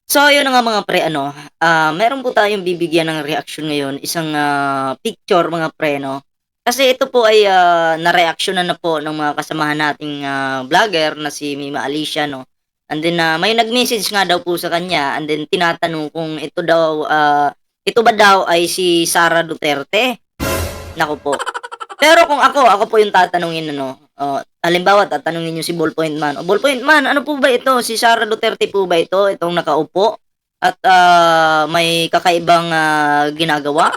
So, ayun na nga mga pre ano, meron po tayong bibigyan ng reaksyon ngayon, isang, picture mga pre 'no. Kasi ito po ay, nareaksyonan na po ng mga kasamahan nating, vlogger na si Mima Alicia 'no. And then, may nag-message nga daw po sa kanya and then tinatanong kung ito ba daw ay si Sara Duterte? Naku po. Pero kung ako po yung tatanungin ano, halimbawa tatanungin niyo si Ballpoint Man, "O Ballpoint Man, ano po ba ito, si Sara Duterte po ba ito, itong nakaupo at, may kakaibang, ginagawa?"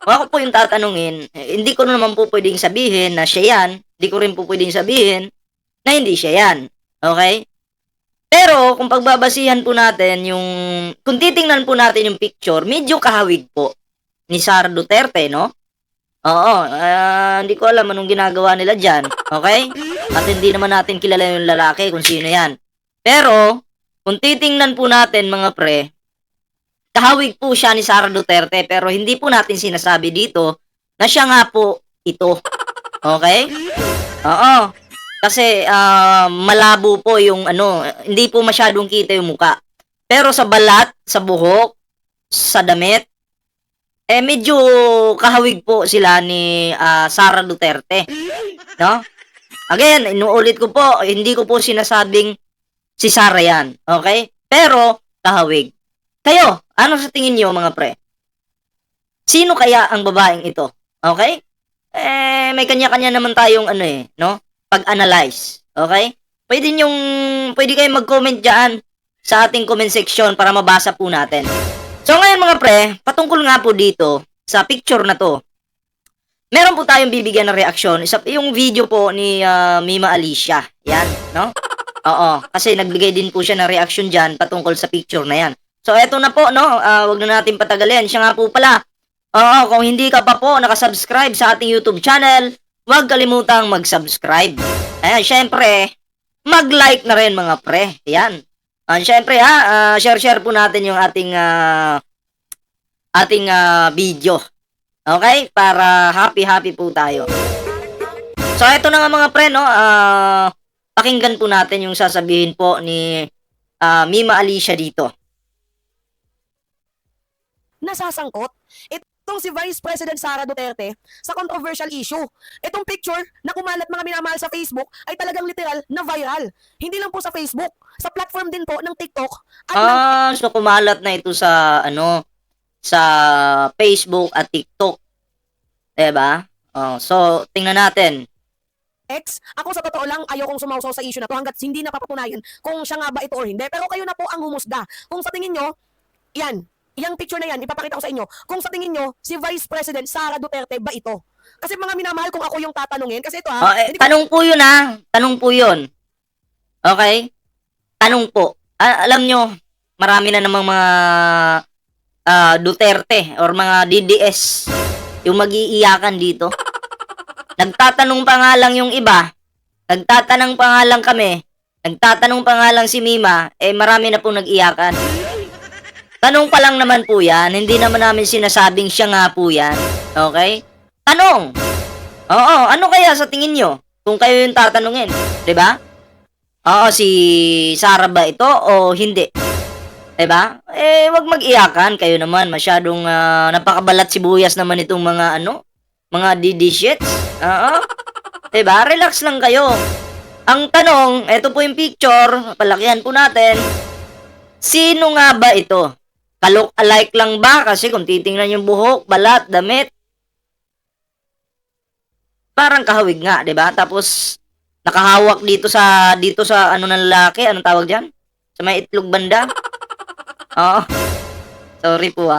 Kung ako po yung tatanungin, hindi ko naman po puwedeng sabihin na siya 'yan, hindi ko rin po puwedeng sabihin na hindi siya 'yan, okey? Pero kung pagbabasihan po natin kung titingnan po natin yung picture, medyo kahawig po ni Sara Duterte 'no? Oo, hindi ko alam anong ginagawa nila diyan, okey? At hindi naman natin kilala yung lalaki kung sino 'yan. Pero, kung titingnan po natin mga pre, kahawig po siya ni Sara Duterte pero hindi po natin sinasabi dito na siya nga po ito, okey? Oo, kasi, malabo po yung ano, hindi po masyadong kita yung mukha. Pero sa balat, sa buhok, sa damit, medyo kahawig po sila ni, Sara Duterte, 'no? Again, inuulit ko po, hindi ko po sinasabing si Sara 'yan, okey? Pero kahawig. Kayo, ano sa tingin niyo mga pre? Sino kaya ang babaeng ito, okey? May kanya-kanya naman tayong ano, 'no, pag-analyze, okey? Puwede kayong mag-comment diyan sa ating comment section para mabasa po natin. So ngayon mga pre, patungkol nga po dito sa picture na 'to, meron po tayong bibigyan ng reaksyon, yung video po ni, Mima Alicia, 'yan, 'no? Oo, kasi nagbigay din po siya ng reaksyon diyan patungkol sa picture na 'yan. So eto na po 'no, 'wag na natin patagalin, siya nga po pala, oo, kung hindi ka pa po naka-subscribe sa ating YouTube channel, 'wag kalimutang mag-subscribe. Ayan, siyempre mag-like na rin mga pre, 'yan. Siyempre share-share po natin yung ating video, okay? Para happy-happy po tayo. So eto na nga mga pre 'no, pakinggan po natin yung sasabihin po ni, Mima Alicia dito. Nasasangkot itong si Vice President Sara Duterte sa controversial issue. Itong picture na kumalat mga minamahal sa Facebook ay talagang literal na viral. Hindi lang po sa Facebook, sa platform din po ng TikTok at ng So kumalat na ito sa ano, sa Facebook at TikTok, 'di ba? Oh, so tingnan natin. X. Ako sa totoo lang ayaw kong sumausaw sa issue na to hanggat hindi napapatunayan kung siya nga ba ito or hindi. Pero kayo na po ang humusga. Kung sa tingin nyo, yan, yung picture na yan, ipapakita ko sa inyo. Kung sa tingin nyo, si Vice President Sara Duterte ba ito? Kasi mga minamahal kung ako yung tatanungin, kasi ito Oh, hindi ko tanong po 'yun, tanong po 'yun, okey? Tanong po. Alam niyo marami na namang mga, Duterte or mga DDS yung mag-iiyakan dito. Nagtatanong pa nga lang yung iba, nagtatanong pa nga lang kami, nagtatanong pa nga lang si Mima, marami na pong nag-iyakan. Tanong pa lang naman po 'yan, hindi naman namin sinasabing siya nga po 'yan, okey? Tanong. Oo, ano kaya sa tingin niyo kung kayo yung tatanungin, 'di ba? Oo, si Sara ba ito o hindi, 'di ba? 'Wag mag-iyakan, kayo naman masyadong, napakabalat sibuyas naman itong mga ano, mga DD-shits, oo, 'di ba? Relax lang kayo. Ang tanong, eto po yung picture, palakihan po natin, sino nga ba ito? Ka-look-alike lang ba? Kasi kung titingnan yung buhok, balat, damit, parang kahawig nga, 'di ba? Tapos nakahawak dito sa ano ng lalaki, anong tawag diyan? Sa may itlog banda? Oo, sorry po,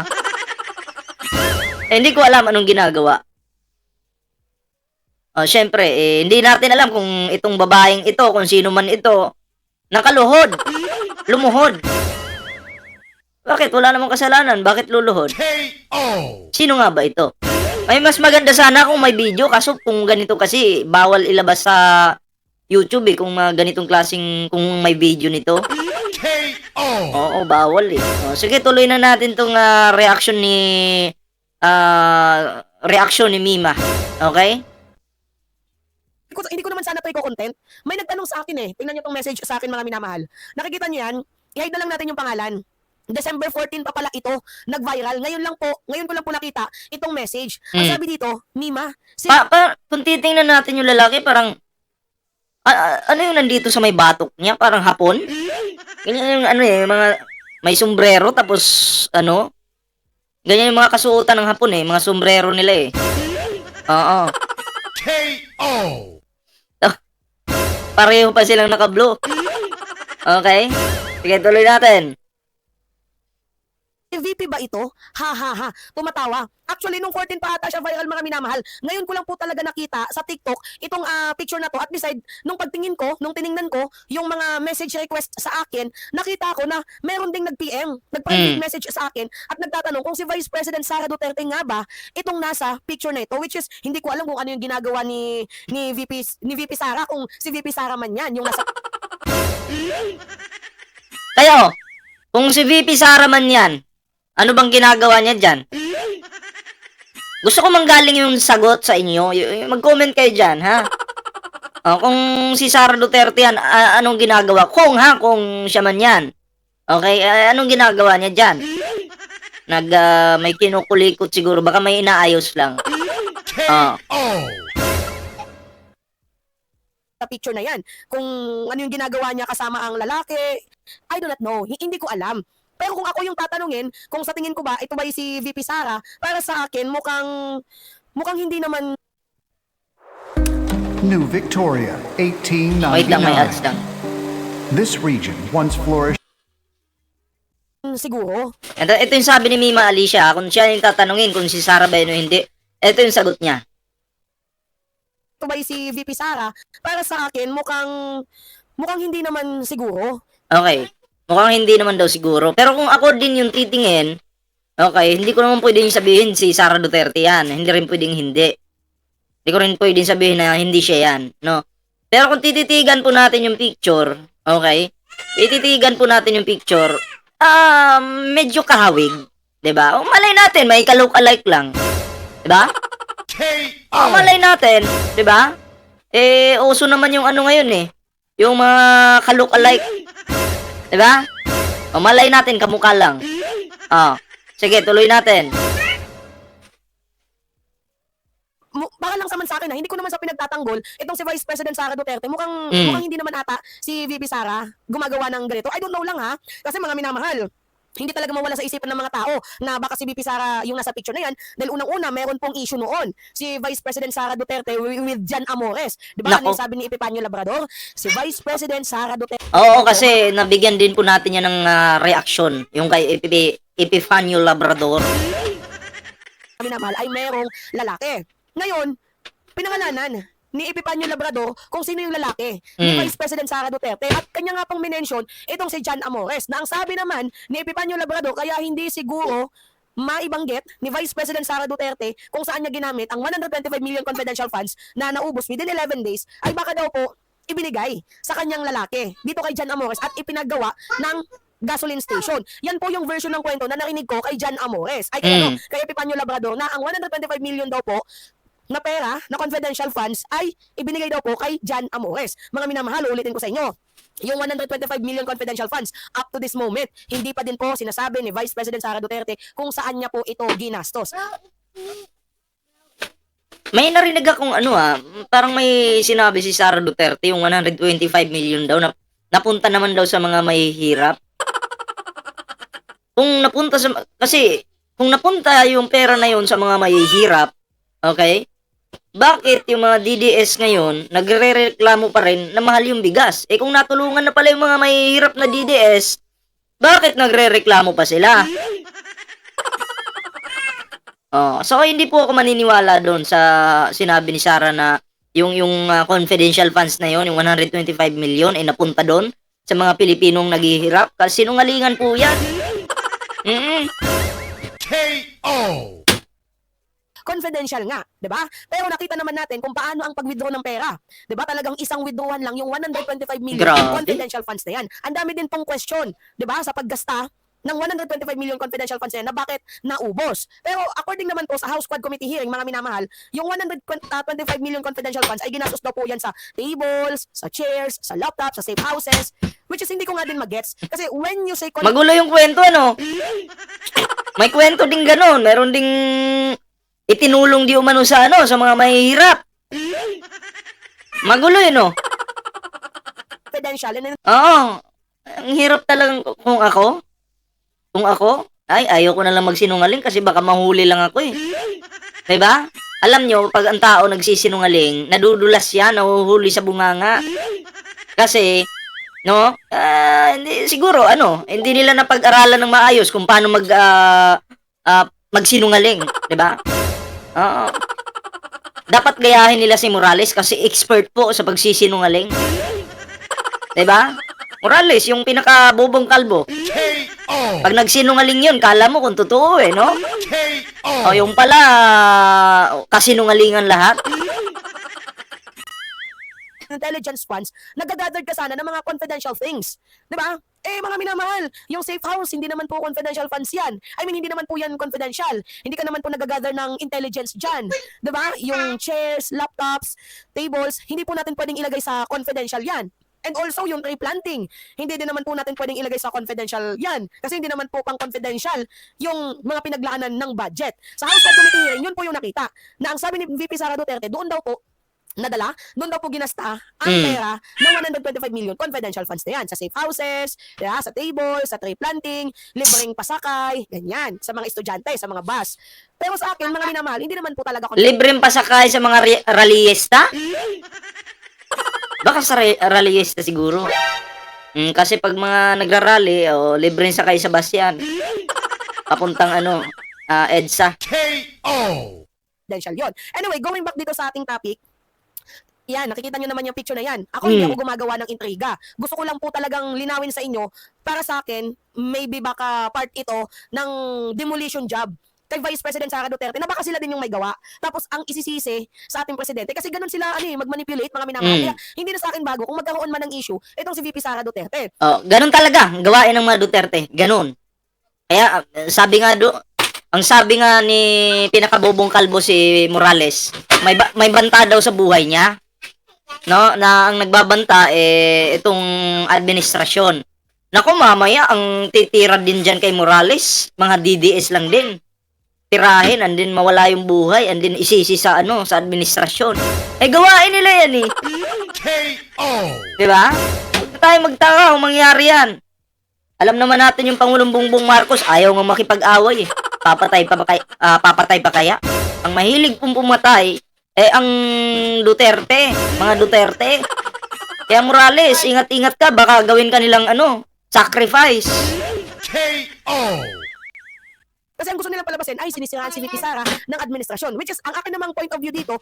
hindi ko alam anong ginagawa. Siyempre, hindi natin alam kung itong babaeng ito, kung sino man ito, nakaluhod, lumuhod. Bakit? Wala namang kasalanan, bakit luluhod? KO! Sino nga ba ito? Ay, mas maganda sana kung may video, kaso kung ganito kasi, bawal ilabas sa YouTube kung ganitong klaseng, kung may video nito. KO! Oo, bawal sige, tuloy na natin tong reaction ni Mima. Okay? hindi ko naman sana ito i-content. May nagtanong sa akin Tingnan niyo tong message sa akin mga minamahal. Nakikita niyo yan? I-hide na lang natin yung pangalan. December 14 pa pala ito nag-viral. Ngayon ko lang po nakita itong message. Ang Hmm. sabi dito, Mima, Kung titingnan natin yung lalaki, parang, ano yung nandito sa may batok niya? Parang hapon? Ganyan yung ano eh, mga may sombrero, tapos, ano, ganyan yung mga kasuotan ng hapon eh, mga sombrero nila eh. Oo. KO! Pareho pa silang naka-blue. Okay? Sige, tuloy natin. VP ba ito? Ha ha ha. Tumatawa. Actually, nung 14 pa ata siya viral mga minamahal. Ngayon ko lang po talaga nakita sa TikTok itong picture na to. At beside, nung pagtingin ko, nung tiningnan ko, yung mga message request sa akin, nakita ko na meron ding nag-PM, nag-private message sa akin at nagtatanong kung si Vice President Sara Duterte nga ba itong nasa picture na ito, which is hindi ko alam kung ano yung ginagawa ni VP Sara, kung si VP Sara man yan, yung nasa Kayo, kung si VP Sara man yan, ano bang ginagawa niya dyan? Gusto ko manggaling yung sagot sa inyo. Mag-comment kayo dyan, ha? Kung si Sara Duterte yan, anong ginagawa? Kung siya man yan. Okay, anong ginagawa niya dyan? May kinukulikot siguro. Baka may inaayos lang. KO! picture na yan. Kung ano yung ginagawa niya kasama ang lalaki, I do not know. Hindi ko alam. Pero kung ako yung tatanungin, kung sa tingin ko ba, ito ba si VP Sara, para sa akin, mukhang hindi naman New Victoria, Wait lang, may ads 1899. lang. This region once flourished siguro. Ito yung sabi ni Mima Alicia, kung siya yung tatanungin kung si Sara ba yun o hindi. Ito yung sagot niya. Ito ba si VP Sara, para sa akin, mukhang hindi naman siguro. Okay. Mukhang hindi naman daw siguro. Pero kung ako din yung titingin, okay, hindi ko naman pwedeng sabihin si Sara Duterte yan. Hindi rin pwedeng hindi. Hindi ko rin pwedeng sabihin na hindi siya yan, no? Pero kung tititigan po natin yung picture, okay? Tititigan po natin yung picture, medyo kahawig, 'di ba? O malay natin, may ka-look-alike lang. 'Di ba? KO! Malay natin, 'di ba? Uso naman yung ano ngayon eh. Yung mga ka-look-alike. 'Di ba? Malay natin kamukha lang. Sige, tuloy natin. Baka lang naman sa akin hindi ko naman sa pinagtatanggol itong si Vice President Sara Duterte, mukhang hindi naman ata si VP Sara gumagawa ng ganito. I don't know lang ha, kasi mga minamahal, hindi talaga mawala sa isipan ng mga tao na baka si VP Sara yung nasa picture na yan, dahil unang-una meron pong issue noon si Vice President Sara Duterte with Jan Amores, di ba? Ano yung sabi ni Epifanio Labrador? Si Vice President Sara Duterte, Oo, kasi nabigyan din po natin yan ng reaction, yung kay Epifanio Labrador. minamahal, ay merong lalaki. Ngayon, pinangalanan ni Epifanio Labrador kung sino yung lalaki ni Vice President Sara Duterte, at kanya nga pong minention itong si Jan Amores, na ang sabi naman ni Epifanio Labrador kaya hindi siguro maibanggit ni Vice President Sara Duterte kung saan niya ginamit ang 125 million confidential funds na naubos within 11 days ay baka daw po ibinigay sa kanyang lalaki dito kay Jan Amores at ipinagawa ng gasoline station. Yan po yung version ng kwento na narinig ko kay Jan Amores, ay kay Epifanio Labrador, na ang 125 million daw po na pera, na confidential funds, ay ibinigay daw po kay Jan Amores. Mga minamahal, ulitin ko sa inyo, yung 125 million confidential funds, up to this moment, hindi pa din po sinasabi ni Vice President Sara Duterte kung saan niya po ito ginastos. May narinig akong parang may sinabi si Sara Duterte, yung 125 million daw, na napunta naman daw sa mga mahihirap. Kasi kung napunta yung pera na yun sa mga mahihirap, okay, bakit yung mga DDS ngayon nagrereklamo pa rin na mahal yung bigas? Kung natulungan na pala yung mga mahihirap na DDS, bakit nagrereklamo pa sila? So hindi po ako maniniwala doon sa sinabi ni Sara na yung confidential funds na yon, yung 125 million ay napunta doon sa mga Pilipinong naghihirap. Kasi sinungalingan po yan. KO! Confidential nga, 'di ba? Pero nakita naman natin kung paano ang pag-withdraw ng pera. 'Di ba? Talagang isang withdrawal lang yung 125 million Grabe. confidential funds na 'yan. Ang dami din pong question, 'di ba? Sa paggasta ng 125 million confidential funds na yan na bakit naubos. Pero according naman po sa House Quad Committee hearing, mga minamahal, yung 125 million confidential funds ay ginastos daw po yan sa tables, sa chairs, sa laptops, sa safe houses, which is hindi ko nga din magets. Kasi when you say Magulo yung kwento, ano? May kwento din ganun. Meron ding itinulong di umano sa ano, sa mga mahihirap. Magulo yun, no? confidential, and then Oo. Ang hirap talagang kung ako, ay, ayaw ko na lang magsinungaling kasi baka mahuli lang ako eh. Diba? Alam nyo, pag ang tao nagsisinungaling, nadudulas yan, nahuhuli sa bunganga. Kasi, no, hindi, siguro, hindi nila napag-aralan ng maayos kung paano magsinungaling. Diba? Oo. Dapat gayahin nila si Morales kasi expert po sa pagsisinungaling. Diba? Morales, yung pinaka-bobong kalbo. KO. Pag nagsinungaling yun, kala mo kung totoo eh, no? KO. O yung pala, kasinungalingan lahat. intelligence funds, nagagather ka sana ng mga confidential things. Di ba? Eh, mga minamahal, yung safe house, hindi naman po confidential funds yan. I mean, hindi naman po yan confidential. Hindi ka naman po nagagather ng intelligence dyan. Di ba? Yung chairs, laptops, tables, hindi po natin pwedeng ilagay sa confidential yan. And also, yung tree planting, hindi din naman po natin pwedeng ilagay sa confidential yan. Kasi hindi naman po pang confidential yung mga pinaglaanan ng budget. Sa House Committee hearing, yun po yung nakita. Na ang sabi ni VP Sara Duterte, doon daw po ginasta ang pera ng 125 million confidential funds na yan. Sa safe houses, sa tables, sa tree planting, libreng pasakay, ganyan. Sa mga estudyante, sa mga bus. Pero sa akin, mga minamahal, hindi naman po talaga Libreng pasakay sa mga rallyista? Baka sa rallyista siguro. Kasi pag mga nagrarally, libreng sakay sa bus yan. Papuntang EDSA. KO. confidential yun. Anyway, going back dito sa ating topic, yan, nakikita nyo naman yung picture na yan. Ako hindi ako gumagawa ng intriga. Gusto ko lang po talagang linawin sa inyo, para sa akin, maybe baka part ito ng demolition job kay Vice President Sara Duterte na baka sila din yung may gawa. Tapos ang isisisi sa ating presidente, kasi ganun sila mag-manipulate, mga minamahal. Kaya hindi na sa akin bago kung magkaroon man ng issue itong si VP Sara Duterte. Oh, ganun talaga, gawain ng mga Duterte. Ganun. Kaya, ang sabi nga ni pinakabobong kalbo si Morales, may banta daw sa buhay niya. No, na ang nagbabanta itong administrasyon. Nako, mamaya ang titira din diyan kay Morales, mga DDS lang din. Tirahin and then mawala yung buhay and then isisi sa sa administrasyon. Gawain nila yan eh. KO. 'Di ba? Huwag tayo magtaka kung mangyari yan. Alam naman natin yung Pangulong Bongbong Marcos ayaw nga makipag-away eh. Papatay pa kaya? Ang mahilig pong pumatay ang Duterte, mga Duterte. Kaya Morales, ingat-ingat ka, baka gawin ka nilang sacrifice. KO. Kasi ang gusto nilang palabasin ay sinisiraan si VP Sara ng administrasyon. Which is, ang akin namang point of view dito,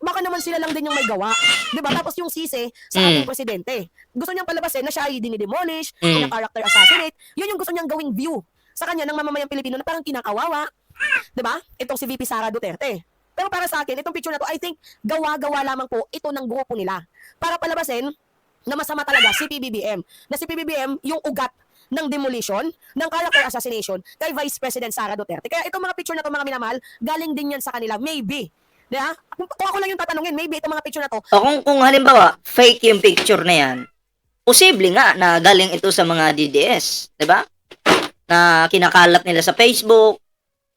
baka naman sila lang din yung may gawa. Diba? Tapos yung sisi sa ating presidente. Gusto niyang palabasin na siya ay dinidemolish, na-character assassinate. Yun yung gusto niyang gawing view sa kanya ng mamamayang Pilipino na parang kinakawawa. Diba? Itong si VP Sara Duterte. Pero para sa akin, itong picture na to, I think, gawa-gawa lamang po ito ng grupo nila. Para palabasin na masama talaga si PBBM. Na si PBBM, yung ugat ng demolition, ng character assassination kay Vice President Sara Duterte. Kaya itong mga picture na to, mga minamahal, galing din yan sa kanila. Maybe. Diba? Kung ako lang yung tatanungin, maybe itong mga picture na to. O kung halimbawa, fake yung picture na yan, posible nga na galing ito sa mga DDS. Diba? Na kinakalat nila sa Facebook,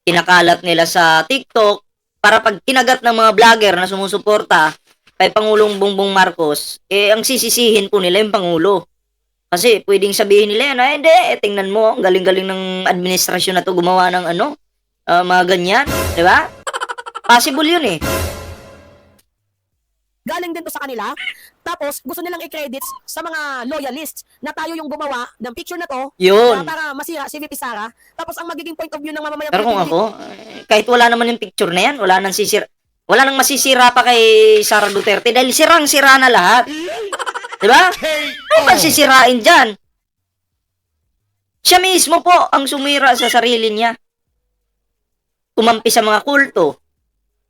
kinakalat nila sa TikTok, para pag kinagat ng mga vlogger na sumusuporta kay Pangulong Bongbong Marcos, ang sisisihin po nila yung Pangulo. Kasi pwedeng sabihin nila yan, hindi, tingnan mo, ang galing-galing ng administrasyon na to gumawa ng mga ganyan. Di ba? Possible yun eh. Galing din to sa kanila. Tapos, gusto nilang i-credits sa mga loyalists na tayo yung gumawa ng picture na to Yun. para masira si VP Sara. Tapos, ang magiging point of view ng mamamayang Pero kung Pilipino, ako, kahit wala naman yung picture na yan, wala nang masisira pa kay Sara Duterte dahil sirang-sira na lahat. Di ba? Ano ba sisirain dyan? Siya mismo po ang sumira sa sarili niya. Tumampi sa mga kulto.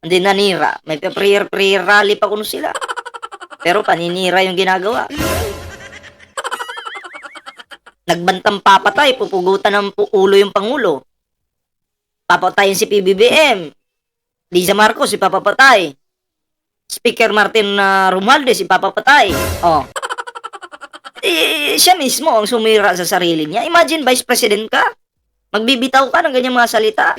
Hindi nanira. May prayer rally pa kuno sila. Pero paninira yung ginagawa. nagbantang papatay, pupugutan ng ulo yung Pangulo. Papatayin si PBBM. Liza Marcos, ipapapatay. Speaker Martin Romualdez, ipapapatay. Oh. Siya mismo ang sumira sa sarili niya. Imagine, Vice President ka. Magbibitaw ka ng ganyang mga salita.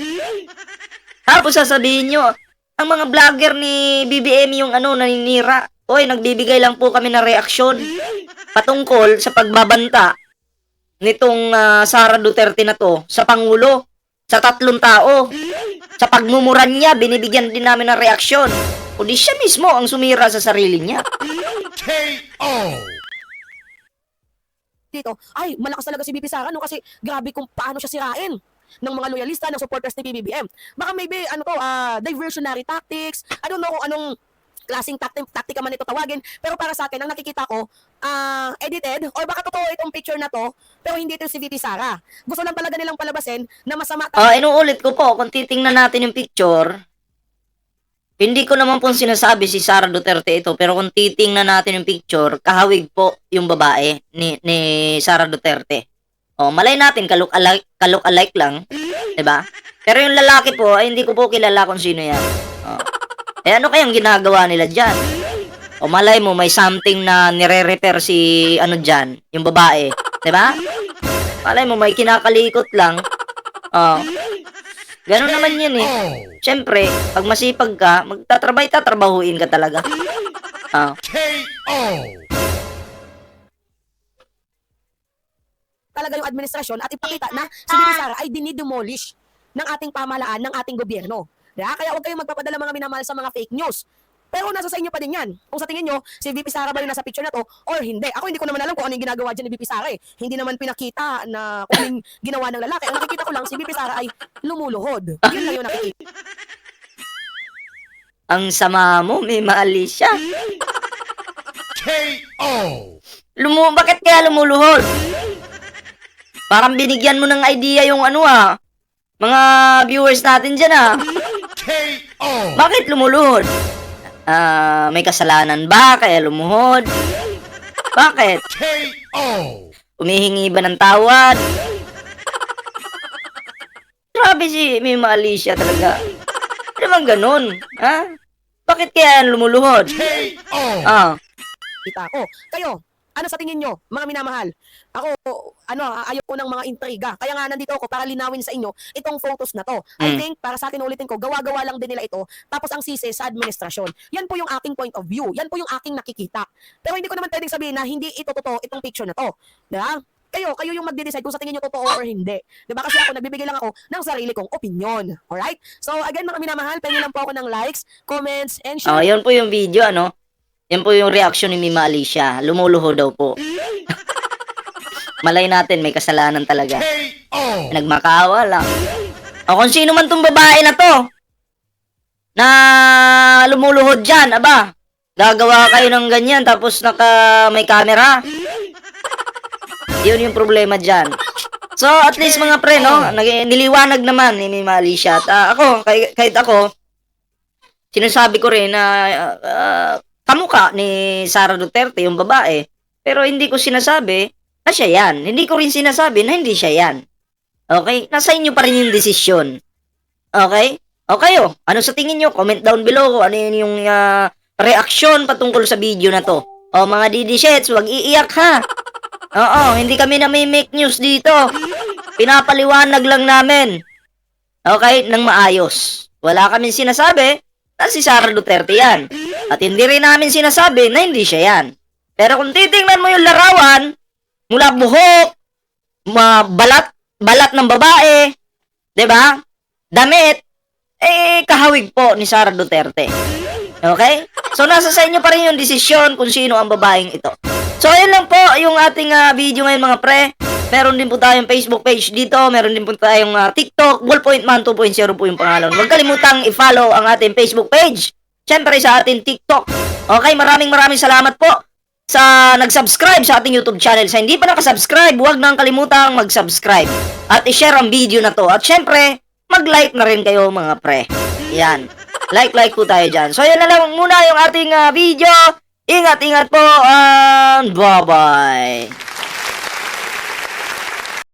Tapos sasabihin nyo, ang mga vlogger ni BBM yung naninira. Oy, nagbibigay lang po kami ng reaksyon patungkol sa pagbabanta nitong Sara Duterte na to sa Pangulo, sa 3 tao. Sa pagmumuran niya, binibigyan din namin ng reaksyon. O di siya mismo ang sumira sa sarili niya. KO. Dito, ay, malakas talaga si VP Sara, no? Kasi grabe kung paano siya sirain ng mga loyalista, ng supporters ni PBBM. Baka maybe, diversionary tactics, I don't know kung anong klaseng taktika man ito tawagin, pero para sa akin, ang nakikita ko, edited, or baka totoo itong picture na to, pero hindi ito si VP Sara. Gusto lang talaga nilang palabasin na masama Inuulit ko po, kung titingnan natin yung picture, hindi ko naman po sinasabi si Sara Duterte ito, pero kung titingnan natin yung picture, kahawig po yung babae ni Sara Duterte. Malay natin, kalok-alike lang, 'di ba? Pero yung lalaki po, ay hindi ko po kilala kung sino yan. Ano kayang ginagawa nila diyan? Malay mo, may something na nire-repair si diyan, yung babae, 'di ba? Malay mo, may kinakalikot lang. Ganun naman yun eh. Siyempre, pag masipag ka, tatrabahuin ka talaga. KO. talaga yung administrasyon at ipakita na si VP Sara ay dinidemolish ng ating pamahalaan, ng ating gobyerno. Kaya huwag kayong magpapadala mga minamahal sa mga fake news. Pero nasa sa inyo pa din yan. Kung sa tingin nyo, si VP Sara ba yung nasa picture na to or hindi. Ako hindi ko naman alam kung ano yung ginagawa dyan ni VP Sara eh. Hindi naman pinakita na kung anong ginawa ng lalaki. Ang nakikita ko lang, si VP Sara ay lumuluhod. Yun lang yung nakikita. Ang sama mo, may mali siya. KO. Bakit kaya lumuluhod? Parang binigyan mo ng idea yung mga viewers natin dyan KO. Bakit lumuluhod? May kasalanan ba kaya lumuhod? Bakit? KO. Humihingi ba ng tawad? Grabe si Mima Alicia talaga. Ano bang ganun? Bakit kaya lumuluhod? KO. Kita ko. Kayo, ano sa tingin nyo, mga minamahal? Ako, ayaw ko ng mga intriga. Kaya nga nandito ako para linawin sa inyo itong photos na to. I think, para sa akin ulitin ko, gawa-gawa lang din nila ito. Tapos ang sisi sa administrasyon. Yan po yung aking point of view. Yan po yung aking nakikita. Pero hindi ko naman pwedeng sabihin na hindi ito totoo, itong picture na to. Diba? Kayo yung magde-decide kung sa tingin nyo totoo or hindi. Diba? Kasi ako, nagbibigay lang ako ng sarili kong opinion. Alright? So, again, mga minamahal, pwede lang po ako ng likes, comments, and share. Yun po yung video, Yan po yung reaction ni Mima Alicia. Lumuluho daw po. Malay natin, may kasalanan talaga. KO. Nagmakaawa lang. Kung sino man tong babae na to, na lumuluhod dyan, gagawa kayo ng ganyan, tapos may camera. Yun yung problema dyan. So, at least mga pre, niliwanag naman ni Mima Alicia. At ako, kahit ako, sinasabi ko rin na kamukha ni Sara Duterte, yung babae. Pero hindi ko sinasabi na siya yan. Hindi ko rin sinasabi na hindi siya yan. Okay? Nasa inyo pa rin yung desisyon. Okay? O kayo, ano sa tingin nyo? Comment down below kung ano yun yung reaksyon patungkol sa video na to. O mga DD-shets, wag iiyak ha. Hindi kami na may make news dito. Pinapaliwanag lang namin. Okay? Nang maayos. Wala kaming sinasabi na si Sara Duterte yan. At hindi rin namin sinasabi na hindi siya yan. Pero kung titingnan mo yung larawan, mula buhok, balat ng babae, 'di ba? Damit, kahawig po ni Sara Duterte. Okay? So nasa sa inyo pa rin yung desisyon kung sino ang babaeng ito. So ayun lang po yung ating video ngayon mga pre. Meron din po tayong Facebook page dito, meron din po tayong TikTok, Ballpoint Man 2.0 po yung pangalan. Huwag kalimutang i-follow ang ating Facebook page. Siyempre sa ating TikTok. Okay, maraming salamat po sa nag-subscribe sa ating YouTube channel. Sa hindi pa nakasubscribe, huwag nang kalimutang mag-subscribe. At i-share ang video na to. At syempre, mag-like na rin kayo mga pre. Yan. Like po tayo dyan. So yan na lang muna yung ating video. Ingat po and bye-bye.